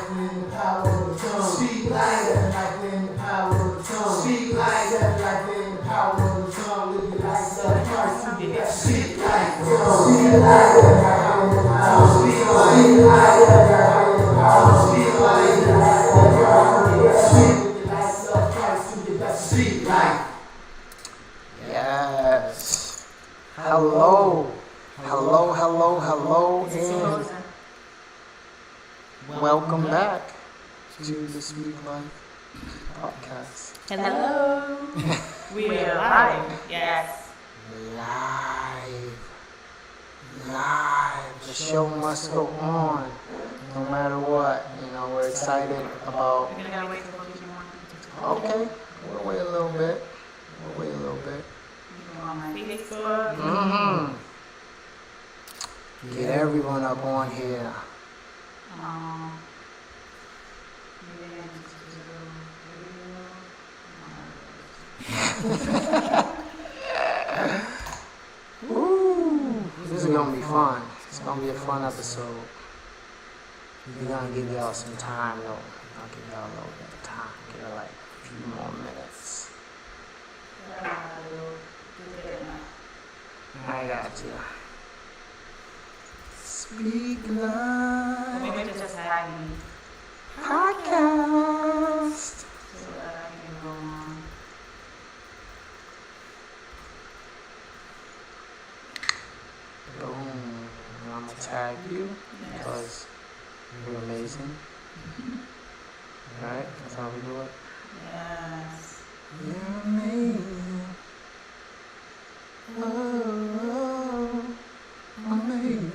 life in the power of the tongue. Speak life, let life in the power of the tongue. Speak life, let life in the power of the tongue. Live your life, love Christ to the best. Speak life, speak life, let life in the power. Speak life, let life in the power. Speak life, let life in the power. Speak your life, love Christ to the best. Speak life. Yes. Hello. Hello, hello, hello, and welcome back to the Speak Life podcast. Hello. We are live. Yes. Live. The show must go on, no matter what. You know, we're excited about. We're gonna wait for a few more. Okay, we'll wait a little bit. You go on my Facebook. Get everyone up on here. Woo! This is gonna be fun. It's gonna be a fun episode. We're gonna give y'all some time though. I'll give y'all a little bit of time. Give it like a few more minutes. I got you. Speak Live Maybe just tag me podcast. so that I can go on. Boom. I'm gonna tag you because you're amazing. Alright, that's how we do it. Yes. You're amazing. Oh, amazing.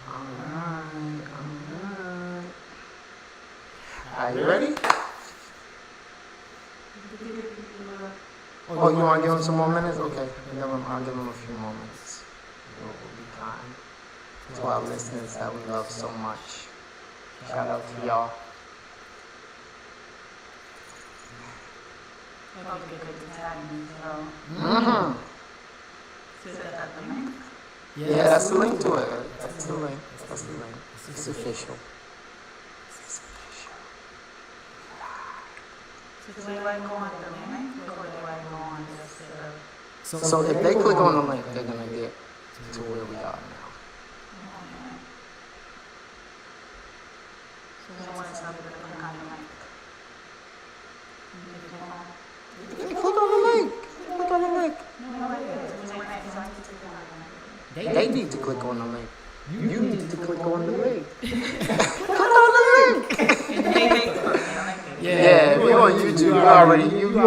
Alright. Are you ready? Oh, you want to give him some more minutes? Okay, I'll give him a few more minutes. We'll be kind to our listeners that we love so much. Shout out to y'all. Hope you get to tag me. So is that the link? Yeah, that's the link to it. That's the link. It's official. So do I go on the link or do I go on just So if they click on the link, they're gonna get to where we are now. So I want to tell you to click on the link. Click on the link. Click on the link. They need to click on the link. You need to click on the link. Click on the link. Yeah, if you're on YouTube, you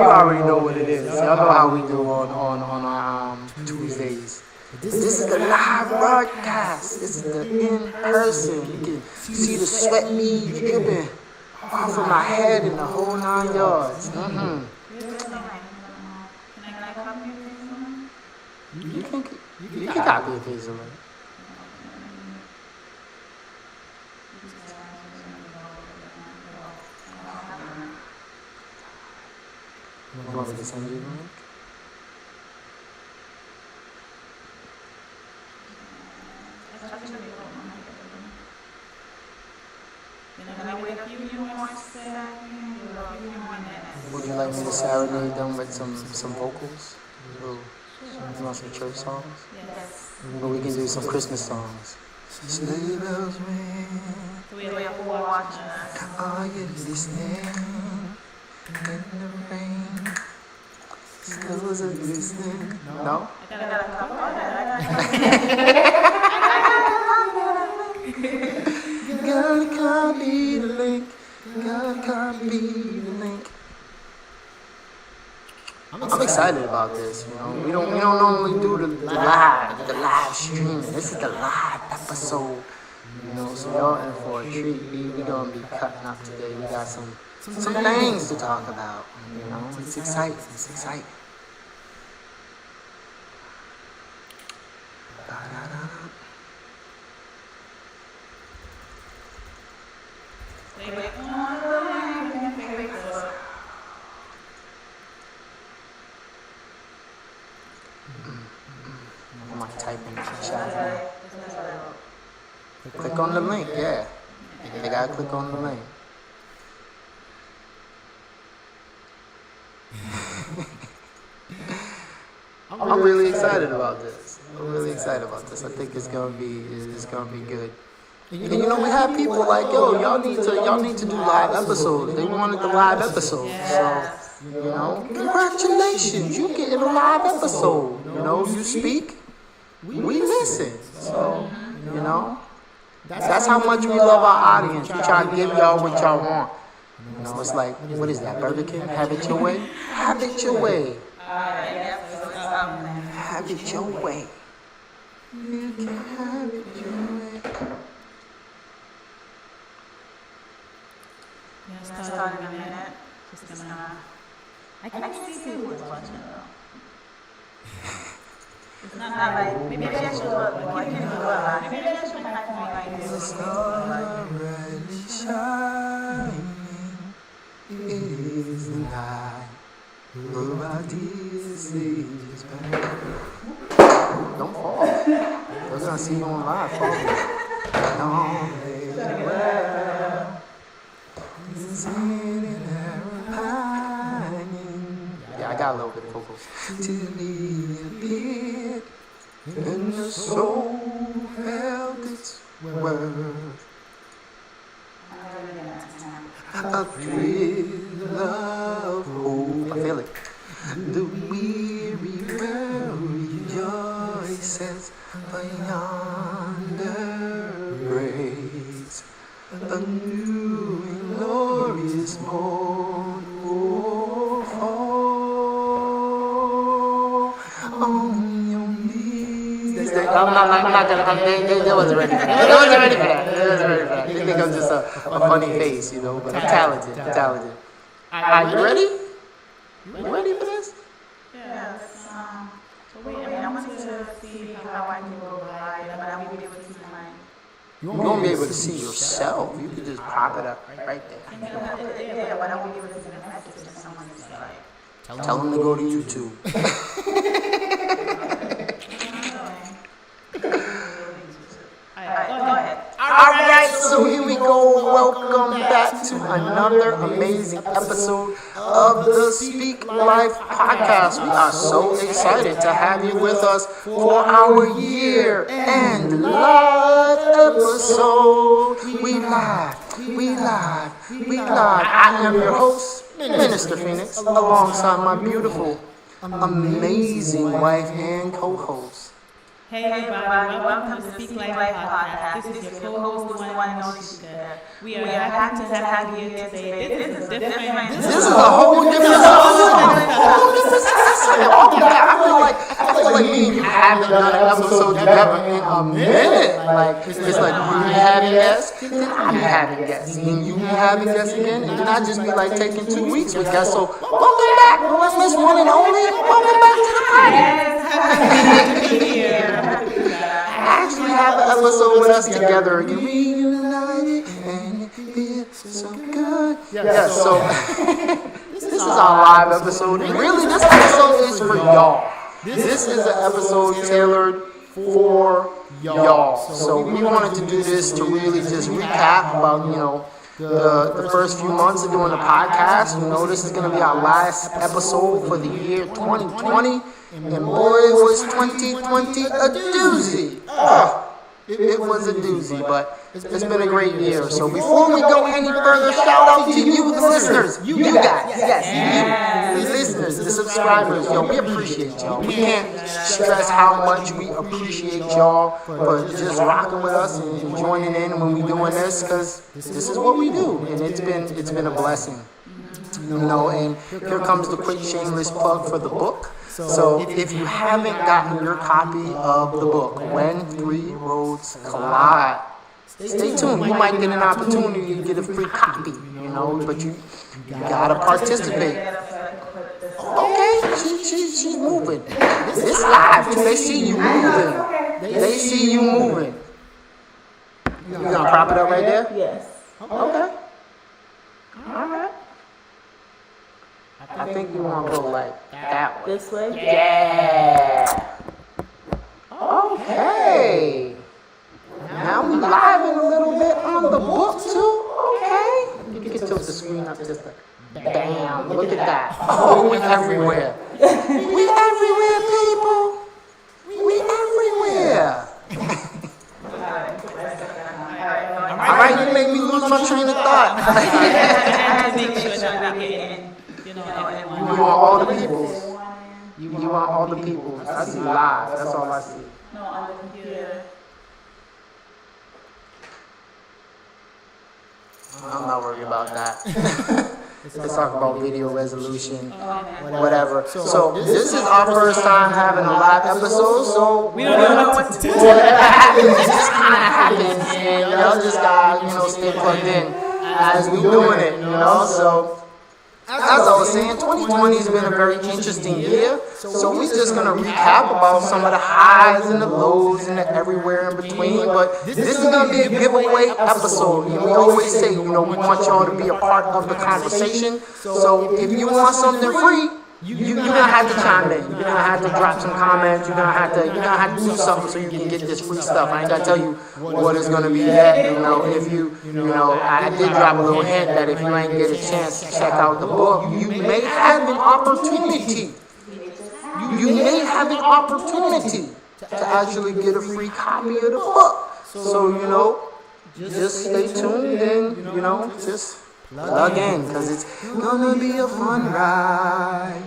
already know what it is. Y'all know how we do on our Tuesdays. This is the live broadcast. This is the in-person. You can see the sweat beads dripping off of my head and the whole 9 yards. You can copy and paste the link. You want me to send you the link? Would you like me to serenade them with some vocals? You want some church songs? Yes. Or we can do some Christmas songs. Sleigh bells ring. Who are watching us? Are you listening? In the rain. Snows are glistening. No? I got a couple of God copy the link. God copy the link. I'm excited about this. You know, we don't normally do the live streaming. This is the live episode. You know, so y'all in for a treat. We gonna be cutting up today. We got some things to talk about. You know, it's exciting. I might type in the chat. click on the link, yeah. They gotta click on the link. I'm really excited about this. I think it's gonna be good. And you know, we have people like, yo, y'all need to do live episodes. They wanted the live episodes, so you know, congratulations, you getting a live episode. You know, you speak, we listen. So you know, that's how much we love our audience. We try to give y'all what y'all want. You know, it's like, what is that, Burger King? Have it your way. Have it your way. Have it your way. You can have it your way. Yeah, start in a minute. Just gonna. I can see who is watching though. It's not like maybe I should look more. I can do a lot. Maybe I should like this. The sun already shining. It is the night. Where our dear sleeps back. Don't fall. They're gonna see you on live. Fall. Yeah, I got a little bit of vocals. Till he appeared, and the soul felt its worth. A thrill of hope. I feel it. The weary world rejoices yonder breaks. A new and glorious morn will fall on your knees. I'm not gonna. They wasn't ready for that. They wasn't ready for that. They think I'm just a funny face, you know. But I'm talented. Are you ready? You ready for this? Yes. So wait, I want to see how I can go live, but I won't be able to see mine. You won't be able to see yourself. You can just pop it up right there. Yeah, but I won't be able to see the message that someone is like. Tell them to go to YouTube. Go ahead. Alright, so here we go. Welcome back to another amazing episode of the Speak Life podcast. We are so excited to have you with us for our year-end live episode. We live. I am your host, Minister Phoenix, alongside my beautiful, amazing wife and co-host. Hey everybody, welcome to Speak Life Podcast. This is your co-host, the one and only Shika. We are happy to have you here today. This is different. This is a whole different I feel like me and you haven't done an episode together in a minute. Like, it's like you be having guests, then I be having guests, and you be having guests again, and then I just be like taking 2 weeks with guests. So, welcome back, Miss One and Only. Welcome back to the party. Actually have an episode with us together. You reunited and it feels so good. Yeah, so this is our live episode. And really, this episode is for y'all. This is an episode tailored for y'all. So we wanted to do this to really just recap about, you know, the first few months of doing the podcast. You know, this is going to be our last episode for the year 2020. And boy, was 2020 a doozy. It was a doozy, but it's been a great year. So before we go any further, shout out to you, the listeners. You guys, yes, you, the listeners, the subscribers. Yo, we appreciate y'all. We can't stress how much we appreciate y'all for just rocking with us and joining in when we doing this, because this is what we do, and it's been a blessing. You know, and here comes the quick shameless plug for the book. So if you haven't gotten your copy of the book, When Three Roads Collide, stay tuned. You might get an opportunity to get a free copy, you know, but you gotta participate. Okay, she's moving. It's live too. They see you moving. They see you moving. You gonna prop it up right there? Yes. Okay. All right. I think you want to go like that way. This way? Yeah. Okay. Now we live in the All right, you make me lose my train of thought. I have to make sure that we're getting, everyone. You want all the peoples. You want all the peoples. I see live. That's all I see. No, on the computer. I'm not worried about that. Let's talk about video resolution, whatever. So this is our first time having a live episode, so We don't know what to do. whatever happens, it just kind of happens, and y'all just gotta, stay plugged in as we doing it, So as I was saying, 2020 has been a very interesting year. So we're just gonna recap about some of the highs and the lows and the everywhere in between. But this is gonna be a giveaway episode. And we always say, we want y'all to be a part of the conversation. So if you want something free, you're gonna have to chime in. You're gonna have to drop some comments. You're gonna have to do something so you can get this free stuff. I ain't gotta tell you what it's gonna be yet. If I did drop a little hint that if you ain't get a chance to check out the book, you may have an opportunity. You may have an opportunity to actually get a free copy of the book. So just stay tuned and just plug in, because it's gonna be a fun ride.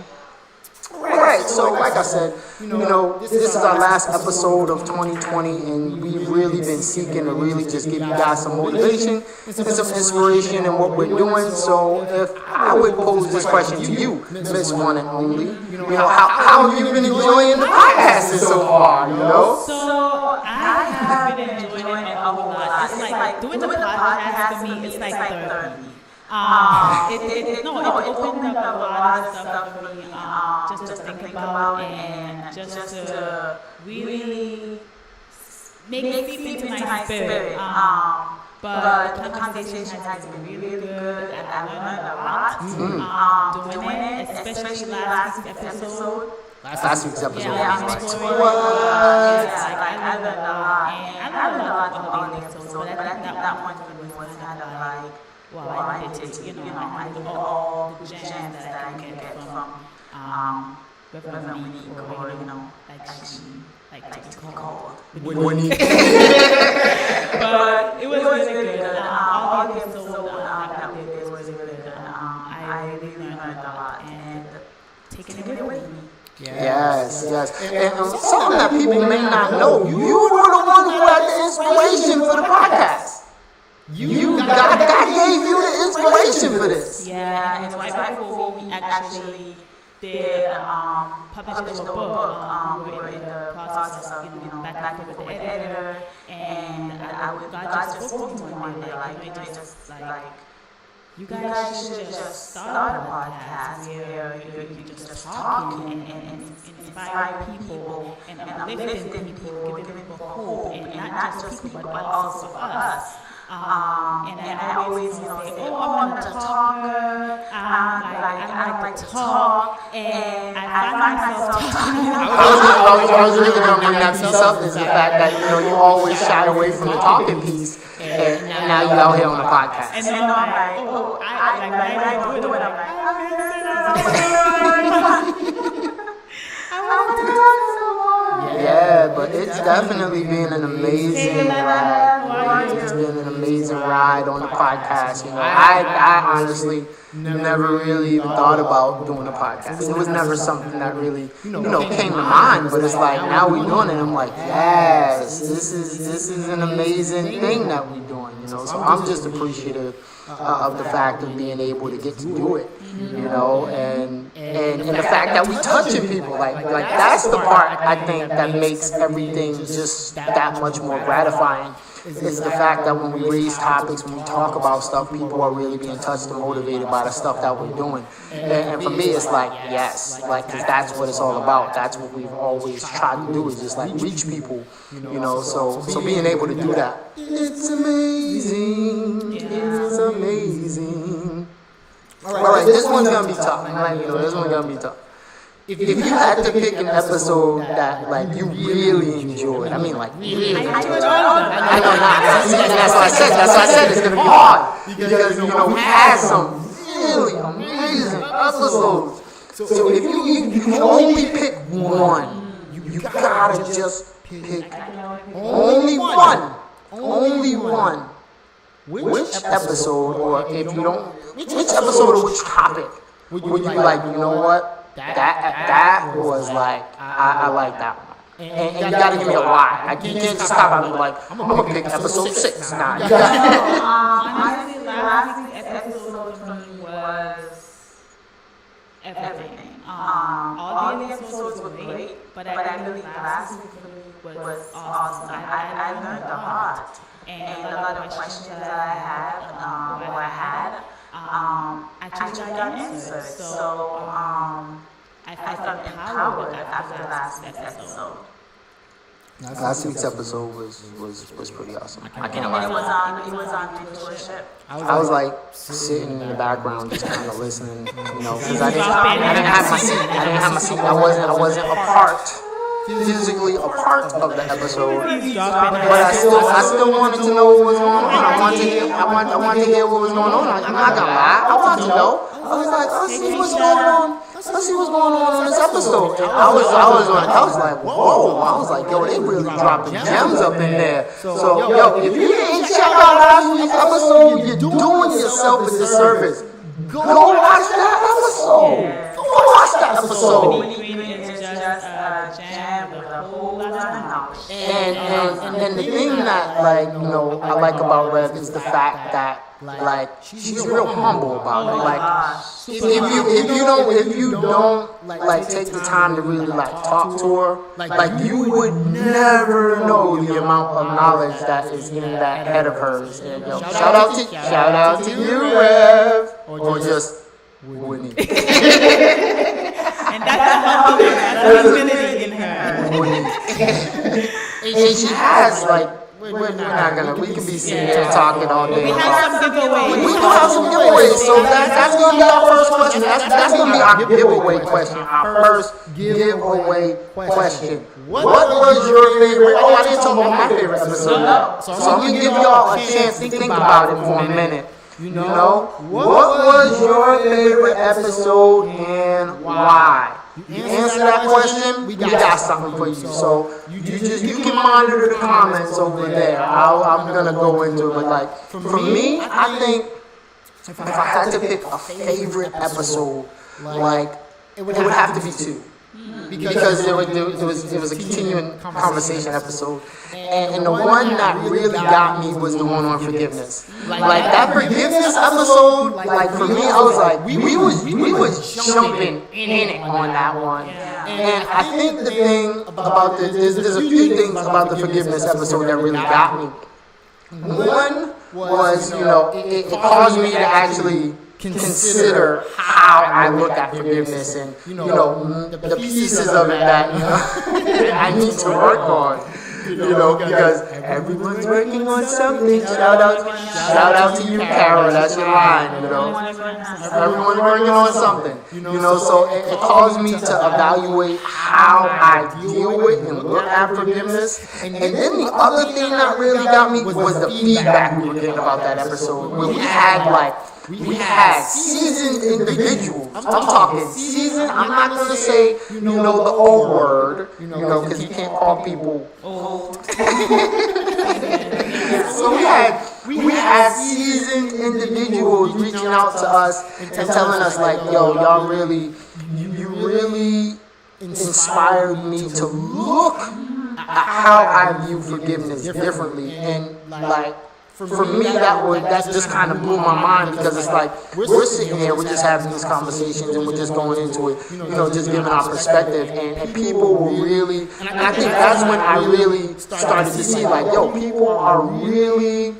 Right, so like I said, this is our last episode of 2020, and we've really been seeking to really just give you guys some motivation and some inspiration in what we're doing. So if I would pose this question to you, Miss One and Only, how have you been enjoying the podcast so far, So I have been enjoying it a lot. It's like doing the podcast for me, it's like therapy. It opened up a lot of stuff for me, just to think about and just to really make it seep into my spirit. But the conversation has been really good, and I learned a lot doing it, especially last week's episode. Last week's episode. I learned a lot, and I learned a lot from all the episodes, but I think that one for me was kind of like, well, I needed to, I needed all the gems that I can get from Reverend Monique, or, like she like to be called. But it was really good. All the episodes that we did was really good. I really learned a lot and taking it with me. Yes. And something that people may not know, you were the one who had the inspiration for the podcast. God gave you the inspiration for this. Yeah, and it's right before we actually did publishing the book. We were in the process of, back with the editor, and God just spoke to me one day, you guys should just start a podcast where you're just talking and inspire people and uplifting people, giving people hope, and not just people, but also us. And I always say, I'm a talker, I like to talk, and I find myself talking. I was really going to bring that piece up, is the fact that, you always shy away from the talking piece, and now you're out here on the podcast. And then I'm like, I don't do it, I'm like, I want to talk some more. Yeah, but it's definitely been an amazing ride. It's been an amazing ride on the podcast. I honestly never really even thought about doing a podcast. It was never something that really, came to mind. But it's like, now we're doing it. I'm like, yes, this is an amazing thing that we're doing. So I'm just appreciative of the fact of being able to get to do it. And the fact that we touching people, like that's the part I think that makes everything just that much more gratifying. It's the fact that when we raise topics, when we talk about stuff, people are really being touched and motivated by the stuff that we're doing. And for me, it's like, yes, because that's what it's all about. That's what we've always tried to do, is just reach people, so being able to do that. It's amazing. It's amazing. All right, this one's going to be tough. This one's going to be tough. If you had to pick an episode that you really enjoyed, really enjoyed. I know not. That's why I said it's gonna be hard, because we had some really amazing episodes. So if you can only pick one, you gotta just pick only one. only one, which episode, or if you don't, which episode or which topic would you be like, you know what, that was like, I like that one. And you gotta give me a why. Like, you can't just stop at me like, I'm gonna pick episode 6. Nah, you gotta. Honestly, last week's episode for me was everything. All the episodes were great, but I really last week for me was awesome. I learned a lot, and a lot of questions that I had, actually got answered. So I felt empowered after last week's episode. Last week's episode was pretty awesome. I can't And lie. it was on mentorship. I was like sitting in the background, just kind of listening, because I didn't have my seat. I wasn't a part, physically a part of the episode, but I still wanted to know what was going on. I wanted to hear what was going on. I'm not gonna lie, I wanted to know. I was like, let's see what's going on. Let's see what's going on this episode. And I was like, whoa. I was like, yo, they really dropping gems up in there. So, yo, if you didn't check out last week's episode, you're doing yourself a disservice. Go watch that episode. Go watch that episode. It's just a jam with a whole lot of knowledge. And the thing that, I like about Rev is the fact that, she's real humble about it. Like, if you don't take the time to really talk to her, you would never know the amount of knowledge that is in that head of hers. And, shout out to you, Rev, or just Winnie. And that's a humility in her. And she has we can be sitting here talking all day. We have some giveaways. We do have some giveaways, so that's going to be our first question. That's going to be our giveaway question. Our first giveaway question. What was your favorite? Oh, I didn't talk about my favorite episode. So I'm going to give y'all a chance to think about it for a minute. What was your favorite episode and why? You answer that question, we got something for you. So you can monitor the comments over there. I'm gonna go into it, but for me, I think if I had to pick a favorite episode, it would have to be 2. Because there was a continuing conversation episode, and the one that really got me was the one on forgiveness. That forgiveness episode, for me, I was like, we was jumping in it on that one. And I think the thing about there's a few things about the forgiveness episode that really got me. One was, it caused me to actually consider how I look at forgiveness and the pieces of it that I need to work on. Because everyone's working on something. Shout out to you, Carol. That's your line. Everyone's working on something. So it caused me to evaluate how I deal with and look at forgiveness. And then the other thing that really got me was the feedback we were getting about that episode, where we had seasoned individuals. I'm talking seasoned. I'm not going to say, the old word, because you can't call people old. So we had seasoned individuals reaching out to us and telling us yo, y'all really, you really inspired me to look at how I view forgiveness differently. And for me, that just kind of blew my mind, because it's we're sitting here, we're just having these conversations and we're just going into it, just giving our perspective, and people were really, and I think that's when I really started to see people are really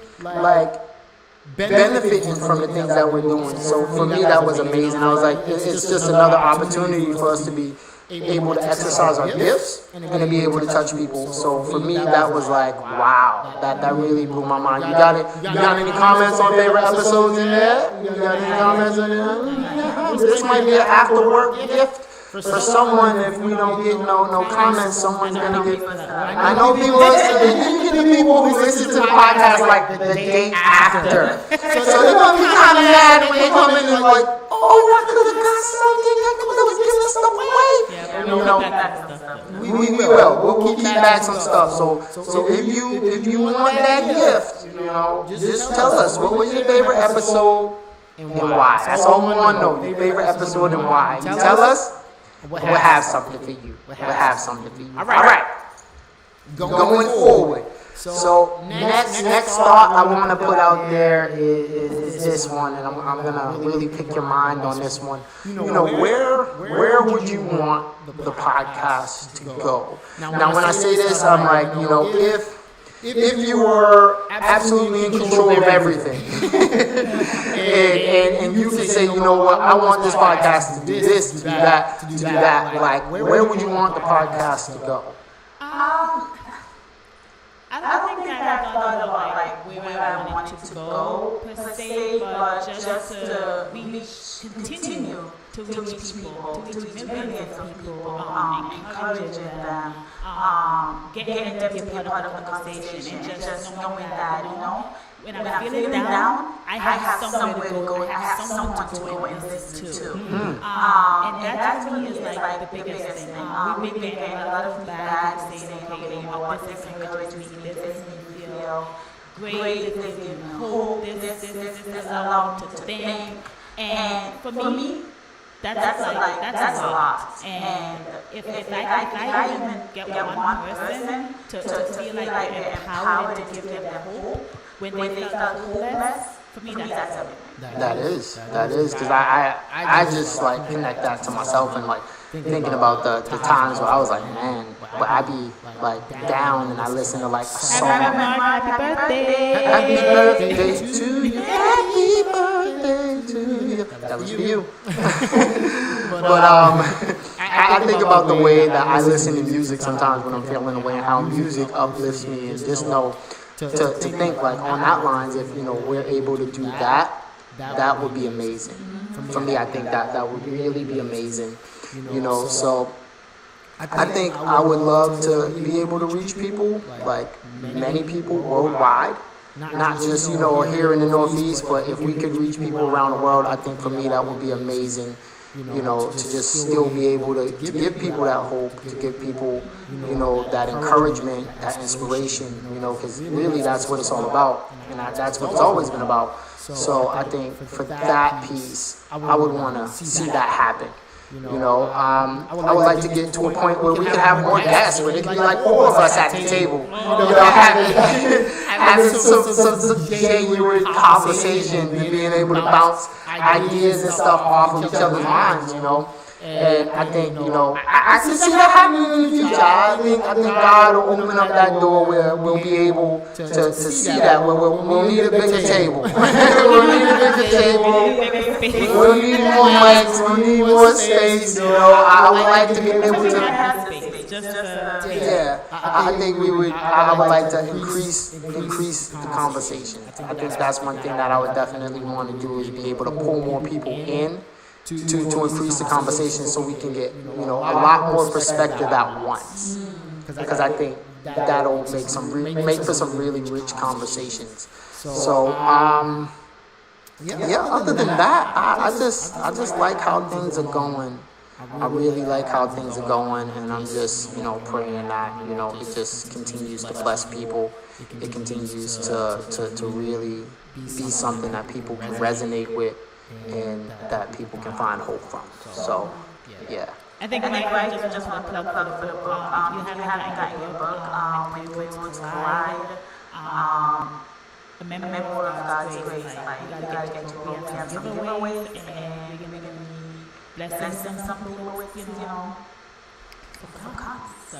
benefiting from the things that we're doing. So for me, that was amazing. I was like, it's just another opportunity for us to be able to exercise our gifts and to be able to touch people. So for me, that was wow, that really blew my mind. You got it? You got any comments on favorite episodes in there? You got any comments in there? This might be an after work gift for someone. If we don't get no comments, someone's gonna get. I know people listen. You get the people who listen to the podcast the day after, so they're gonna be kind of mad when they come in and I could have got something that was giving stuff away. Yeah, You we'll know, look back at stuff. we will. We'll keep back some stuff. So if you want that gift, you know, just tell us what was your favorite episode and why. That's all we want to know. Your favorite episode and why. You tell us, we'll have something for you. We'll have something for you. All right. Going forward. So next thought I want to put out there is this one, and I'm gonna really pick your mind on this one. You know, where would you want the podcast to go? Now, when I say this, I'm like, you know, if you were absolutely in control of everything, and you could say, you know what, I want this podcast to do this, to do that, like, where would you want the podcast to go? I don't think I thought about like where I wanted to go per se, but just to continue to reach people, to reach millions of people, encouraging them, getting them to be a part of the conversation, and just knowing that, you know, when I'm feeling down, I have somewhere to go, I have someone to go and listen to. And that to me is like the biggest thing. We've been getting a lot of feedback saying, okay, you know, this encourages me, this makes me feel great, this gives me hope, this allows me to think. And for me, that's a lot. And if I even get one person to feel like they're empowered to give them the hope when they felt hopeless, for me that's everything. That is, because I just like connect that to myself and like thinking about the times where I was like, man, but I be like down and I listen to like a song. Happy birthday! Happy birthday to you. Happy birthday to you. That was for you. But I think about the way that I listen to music sometimes when I'm feeling away and how music uplifts me, and just know to think like on that lines, if you know we're able to do that, that would be amazing. For me, I think that would really be amazing. You know, so I think I would love to be able to reach people, like many people worldwide, not just, you know, here in the Northeast, but if we could reach people around the world, I think for me that would be amazing. You know, to just still be able to give people that hope, to give people, you know, that encouragement, that inspiration, you know, because really that's what it's all about, and that's what it's always been about. So I think for that piece, I would want to see that happen. You know, I would like to get to a point where we can have more guests, where it can be like all of us at the table, you know, having some genuine conversation, and being able to bounce ideas and stuff off of each other's minds, you know. And I think, you know, I can see that happening in the future. I think God will open up that door where we'll be able to see that. We'll need a bigger table. We'll need a bigger table. We'll need more mics. We'll need more space. You know, I would like to be able to. Yeah, I think we would. I would like to increase the conversation. I think that's one thing that I would definitely want to do, is be able to pull more people in. To increase the conversation, so we can get, you know, a lot more perspective at once, because I think that'll make for some really rich conversations. So yeah. Other than that, I just like how things are going. I really like how things are going, and I'm just, you know, praying that, you know, it just continues to bless people. It continues to really be something that people can resonate with, and that people can find hope from. So, yeah. I think I just want to plug for the book. If you haven't got your book, When Worlds Collide, a memoir of God's grace. Like, you gotta get your book. We have some giveaways, and we're gonna be blessing some people with, you know, some cups.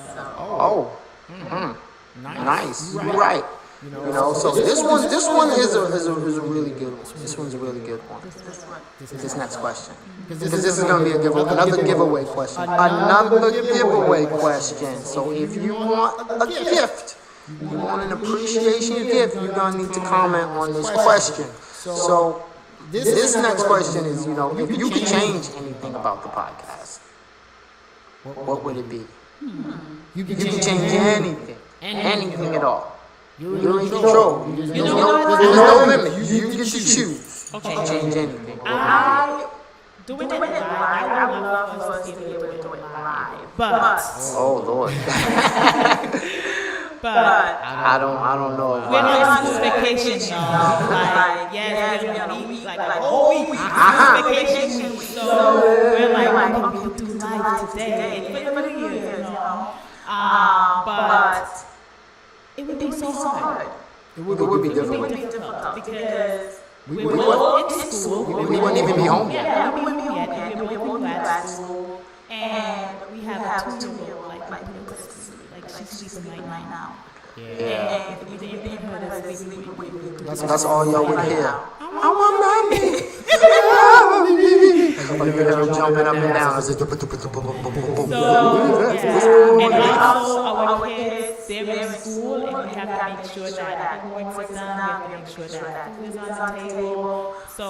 Nice. You're right. You know, so this one is a really good one. This one's a really good one. This next question, because this is going to be another giveaway question. Another giveaway question. So if you want a gift, you want an appreciation gift, you're going to need to comment on this question. So this next question is, you know, if you could change anything about the podcast, what would it be? You can change anything at all. You're in control. There's no limit. You get to choose. Okay. Change anything. I doing it live, I would love for us to be able to do it live. But Oh Lord. I don't know. If we're on school vacation, y'all. Like, yes, we're gonna be like a whole week. Vacation week. So we're like, what can we do live today? And for the New Year, you know. But it would be so hard. It would be difficult. Because We we're both in school. We wouldn't even be home yet. Yeah, we wouldn't be yet. And we're both in grad school. And we have a 2-year-old, like she's sleeping right now. Yeah. And we didn't put her to sleep. That's all y'all would hear. I want mommy. You hear her jumping up and down. So, and also our kids, they're in school, and we have to make sure that homework is done, we have to make sure that food is on the table. So,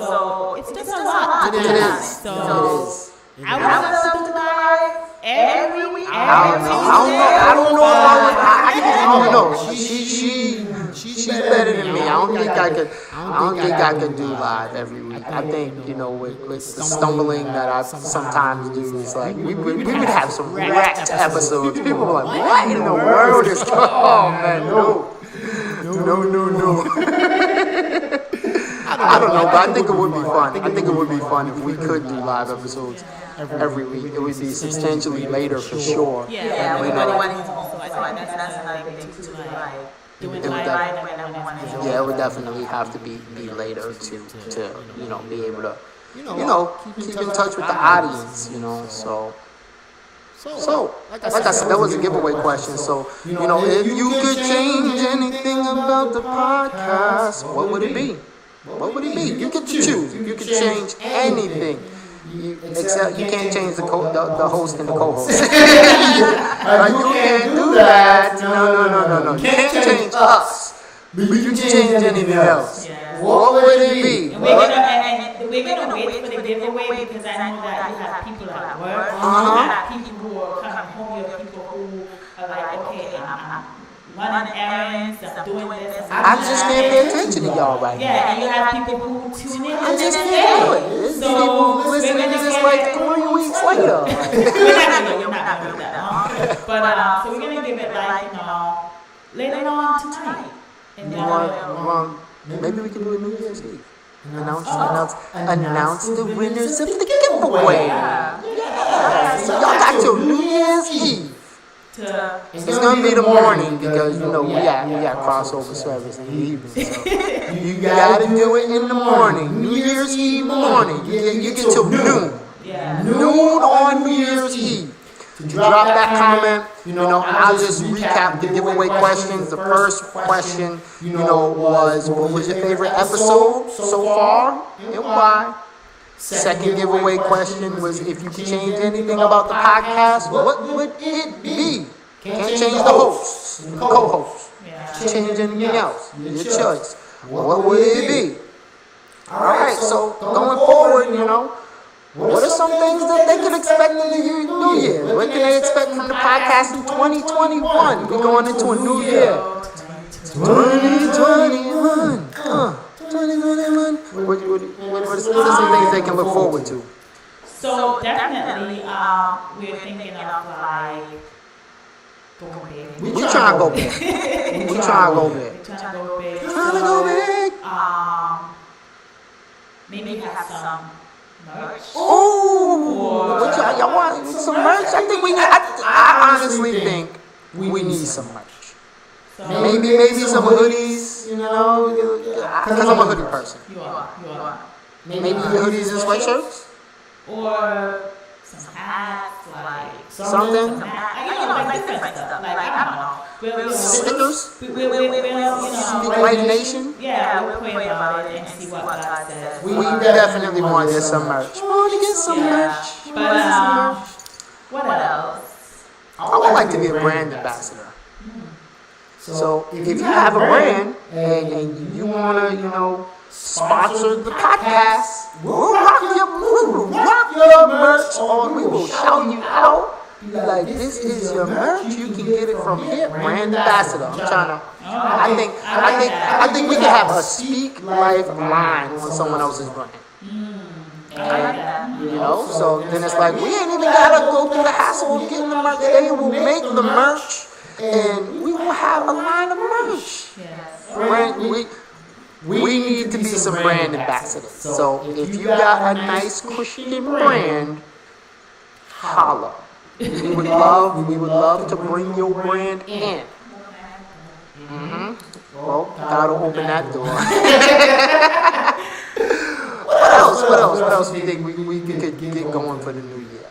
it's just a lot. It is. So, I would love to do live every week. I don't know. She's better than me. I don't think I could do live every week. I think, with the stumbling that I sometimes do, it's like we would have some wrecked episodes. People are like, what in the world is going on? Oh man, no. I don't know, but I think it would be fun. I think it would be fun if we could do live episodes every week. It would be substantially later for sure. Yeah, everybody wants home. So I think that's another thing too, like doing when live. everyone is Yeah, it would definitely have to be later to be able to keep in touch with the audience, So, like I said, that was a giveaway question. So, if you could change anything about the podcast, what would it be? What would it be? You get to choose. If you could change anything, except you can't change the host and the co-host. You can't do that. No. You can't change us, but you can change anything else. What would it be? And we're gonna wait for the giveaway because I know that you have people at work. You have people who are coming home. You have people who are like, okay, I'm running errands, I'm doing this. I just can't pay attention to y'all right now. Yeah, and you have people who tune in. I just can't do it. There's people listening to this like 3 weeks later. We're not gonna do that. But so we're gonna give it like later on tonight. And then Maybe we can do a New Year's Eve. Announce the winners of the giveaway. Yeah. So y'all got your New Year's Eve. It's gonna be the morning because we got crossover service in the evening. So you gotta do it in the morning. New Year's Eve morning. You get till noon. Noon on New Year's Eve. Drop that comment, and I'll just recap the giveaway questions. The first question, was what was your favorite episode so far and why? Second giveaway question was if you could change anything about the podcast, what would it be? Can't change the hosts, the co-hosts. Can't change anything else. Your choice. What would it be? Alright, so going forward, what are some things that they can expect in the new year? What can they expect from the podcast in 2021? We're going into a new year. 2021. 2021. What are some things they can look forward to? So definitely, we're thinking of like going big. We trying to go big. We trying to go big. Trying to go big. Maybe have some merch. Oh, y'all want some merch? I think we need. I honestly think we need some merch. So Maybe some hoodies, because I'm a hoodie person. You are. Maybe hoodies and sweatshirts. Or some hats, like Something. like different stuff. Like I don't know. Stickers. We'll Light Nation. Yeah, we'll pray about it and see what God says. We definitely want to get some merch. We want to get some merch. But what else? I would like to be a brand ambassador. So if you have a brand and you want to, sponsor the podcast, we'll rock your merch on. We will shout you out. Be like, this is your merch. You can get it from here. Brand ambassador. I'm trying to. I think we can have a Speak Life line on someone else's brand. You know, so then it's like, we ain't even gotta go through the hassle of getting the merch. They will make the merch, and we will have a line of merch. Brand, we need to be some brand ambassadors. So if you got a nice Christian brand, holla. We would love to bring your brand in. Well, gotta open that door. What else do you think we could get going for the new year?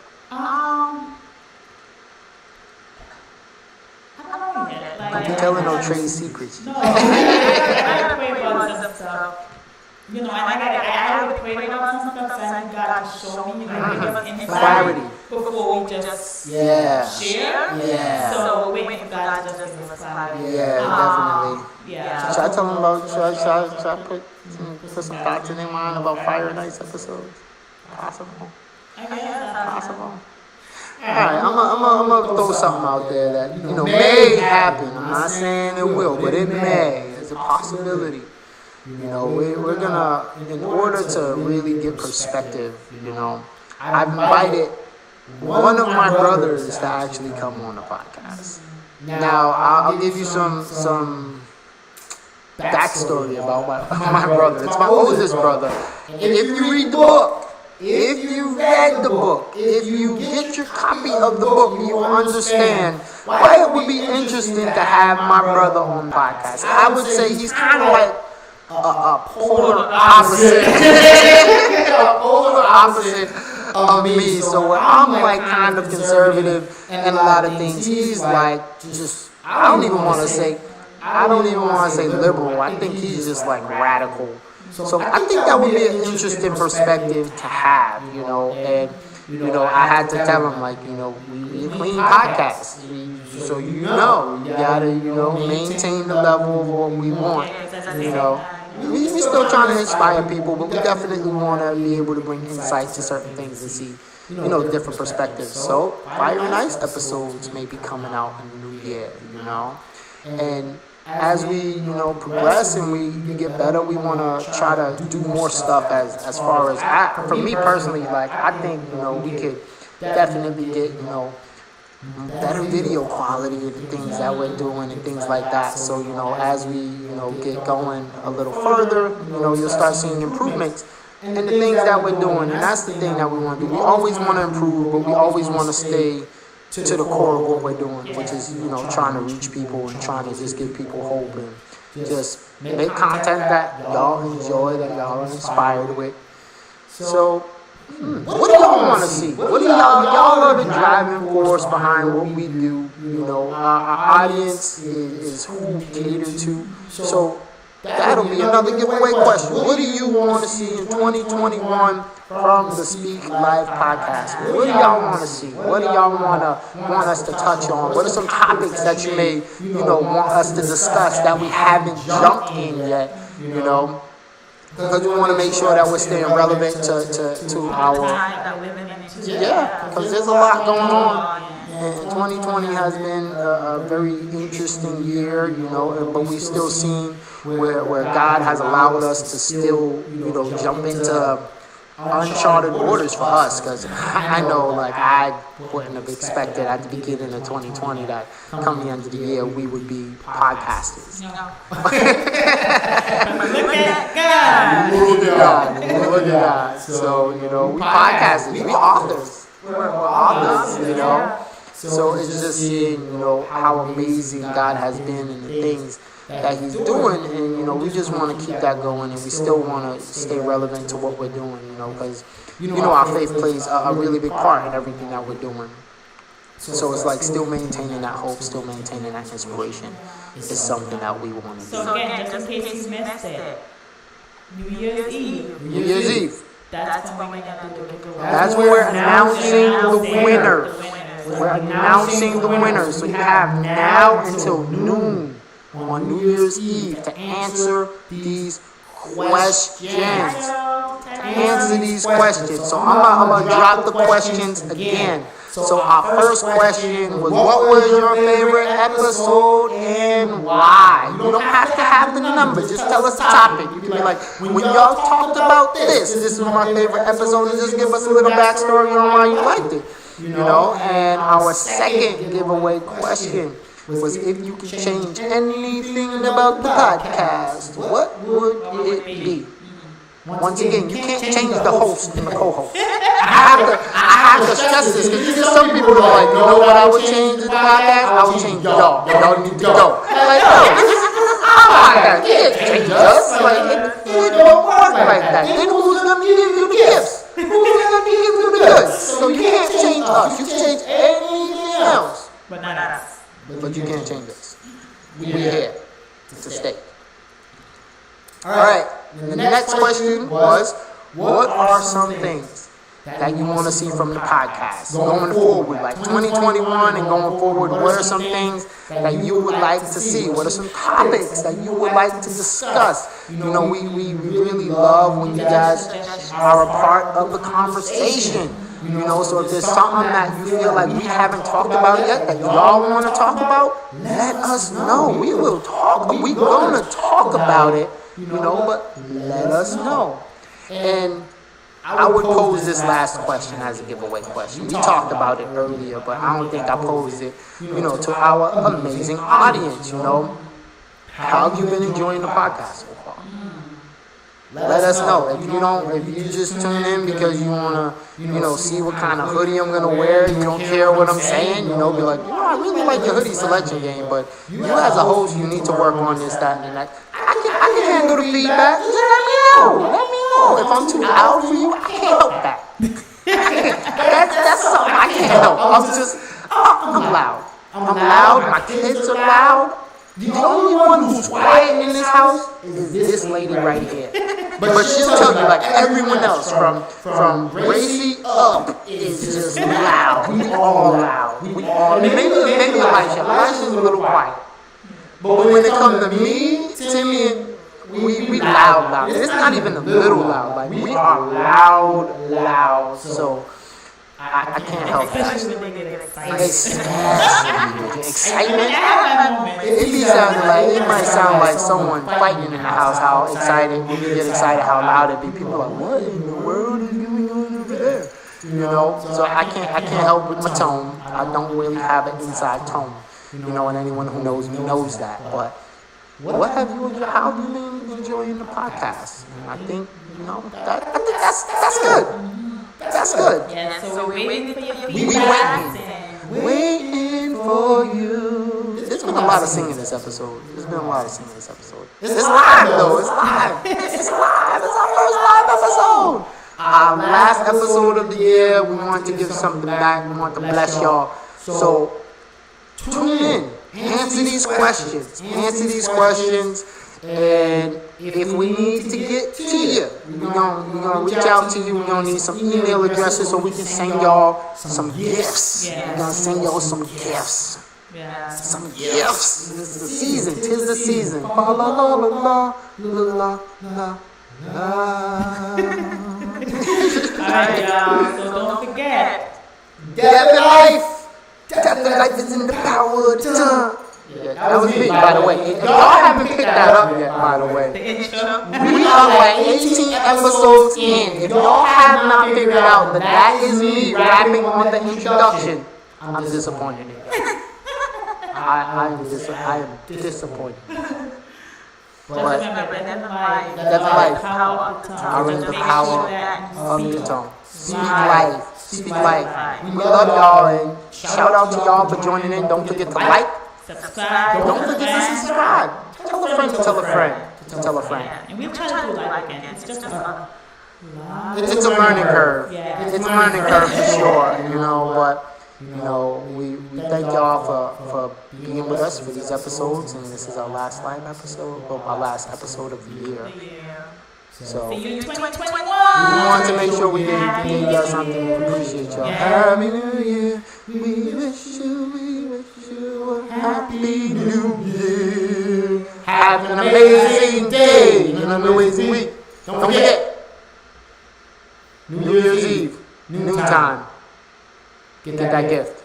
Like, You telling no trade secrets. no, I gotta pray about some stuff. You know, and I would pray about some stuff, so I need God to show me, give us insight Clarity. before we just Yeah. share. Yeah. So we're waiting for God to just give us clarity. Yeah, definitely. Yeah. Should I tell them about, should I put some thoughts in their mind about Fire Nights episodes? Possible. I guess. Possible. Alright, I'm gonna throw something out there that, you know, may happen. I'm not saying it will, but it may. It's a possibility. You know, we're gonna, in order to really get perspective, you know, I've invited one of my brothers to actually come on the podcast. Now, I'll give you some backstory about my brother. It's my oldest brother. And if you read the book, if you read the book, if you get your copy of the book, you will understand why it would be interesting to have my brother on the podcast. I would say he's kind of like a polar opposite. A polar opposite of me. So where I'm like kind of conservative in a lot of things, he's like just, I don't even want to say liberal. I think he's just like radical. So I think that would be an interesting perspective to have, you know. And you know, I had to tell him, like, you know, we a clean podcast, so you know, you gotta, you know, maintain the level of what we want. You know, we still trying to inspire people, but we definitely want to be able to bring insight to certain things and see, you know, different perspectives. So Fire and Ice episodes may be coming out in the new year, you know, and as we, you know, progress and we get better, we want to try to do more stuff as far as, for me personally, like, I think, you know, we could definitely get, you know, better video quality of the things that we're doing and things like that. So, you know, as we, you know, get going a little further, you know, you'll start seeing improvements in the things that we're doing. And that's the thing that we want to do. We always want to improve, but we always want to stay to the core of what we're doing, which is, you know, trying to reach people and trying to just give people hope and just make content that y'all enjoy, that y'all are inspired with. So, what do y'all want to see? What do y'all are the driving force behind what we do? You know, our audience is who we cater to. So that'll be another giveaway question. What do you want to see in 2021 from the Speak Live podcast? What do y'all want to see? What do y'all want us to touch on? What are some topics that you may, you know, want us to discuss that we haven't jumped in yet? You know, because we want to make sure that we're staying relevant to our because there's a lot going on. And 2020 has been a very interesting year, you know, but we've still seen where God has allowed us to still, you know, jump into uncharted waters for us. Because I know, like, I wouldn't have expected at the beginning of 2020 that come the end of the year we would be podcasters. Look at God. So, you know, we podcasters, we authors. We're authors, you know. So it's just seeing, you know, how amazing God has been and the things that He's doing, and, you know, we just want to keep that going, and we still want to stay relevant to what we're doing, you know, because, you know, our faith plays a really big part in everything that we're doing. So it's like still maintaining that hope, still maintaining that inspiration is something that we want to do. So again, just in case you missed it, New Year's Eve. New Year's Eve. That's when we're gonna do the That's when we're announcing the winner. We're announcing the winners, so you have now until noon on New Year's Eve to answer these questions. So I'm gonna drop the questions again. So our first question was, what was your favorite episode and why? You don't have to have the number. Just tell us the topic. You can be like, when y'all talked about this is my favorite episode, and just give us a little backstory on why you liked it. You know, and our second giveaway question was, if you could change anything about the podcast, what would it be? Once again, you can't change the host and the co-host. I have to stress this, because some people are like, you know what I would change the podcast? I would change y'all. Y'all need to go. Like, no, this is our podcast. You can't change us. Like, it don't work like that. Then who's going to give you the gifts? Who's going to give you the goods? So you can't change us. You can change anything else, But not us. but you can't change us. We're here to stay. All right. The next question was, what are some things that you want to see from the podcast going forward, like 2021 and going forward? What are some things that you would like to see? What are some topics that you would like to discuss? You know, we really love when you guys are a part of the conversation. You know, so if there's something that you feel like we haven't talked about yet that y'all want to talk about, let us know. We will talk. We're going to talk about it. You know, but let us know. And I would pose this last question as a giveaway question. We talked about it earlier, but I don't think I posed it, you know, to our amazing audience, you know. How have you been enjoying the podcast so far? Let us know. If you just tune in because you want to, you know, see what kind of hoodie I'm going to wear, you don't care what I'm saying, you know, be like, you know, I really like your hoodie selection game, but you as a host, you need to work on this, that, and that. I can handle the feedback. Just let me know. Let me know. If I'm too loud for you, I can't help that. That's something I can't help. I'm loud. I'm loud. My kids are loud. The only one who's quiet in this house is this lady right here. But she'll tell you, like everyone else, from Gracie up, is just loud. We all loud. We all, maybe Elisha. Elisha's a little quiet. But when it comes to me, Timmy, we loud. It's not even a little loud. Like, we are loud. So I can't help that. Especially when they get excited. Excitement. It might sound like someone fighting in the house. How excited when we get excited, how loud it be. People are like, what in the world is going on over there? You know. So I can't help with my tone. I don't really have an inside tone. You know, and anyone who knows me knows that. But how have you been enjoying the podcast? And I think, you know, I think that's good. That's good. Yeah, so we're waiting for your We feedback. waiting for you. There's been a lot of singing this episode. It's live though. It's live. It's our first live episode. Our last episode of the year. We want to give something back. We want to bless y'all. So tune in. Answer these questions. And if we need to get to you, we're gonna reach out to you. We're gonna need some email addresses so we can send y'all some gifts. We're gonna send y'all some gifts. Yeah. Some gifts. This is the season. 'Tis the season. La la la la la la la. Alright, y'all. So don't forget. Death and life is in the power of the tongue. Yeah, that was me, by the way. If y'all haven't picked that up yet, by the way, The intro. we are like 18 episodes in. If y'all have not figured out that is me rapping on the introduction, I'm disappointed in you. I am disappointed. But Remember, that's life. Power of the tongue. Are in the Make power sure that of the tongue. Speak life. Speak life. We love y'all, and shout out to y'all for joining in. Don't forget to like. subscribe. Don't forget to subscribe. Tell a friend to tell a friend to tell a friend. Yeah, and we're trying to do live again. It's just a It's a learning curve. Yeah. It's a learning curve for sure, you know, but, you know, we thank y'all for being with us for these episodes, and this is our last live episode, or our last episode of the year. So, See we you in 2021. want to make sure we gave y'all something. We appreciate y'all. Happy New Year. We wish you a Happy New Year. Have an amazing day and an amazing week. Don't forget, New Year's Eve, new time. get that gift.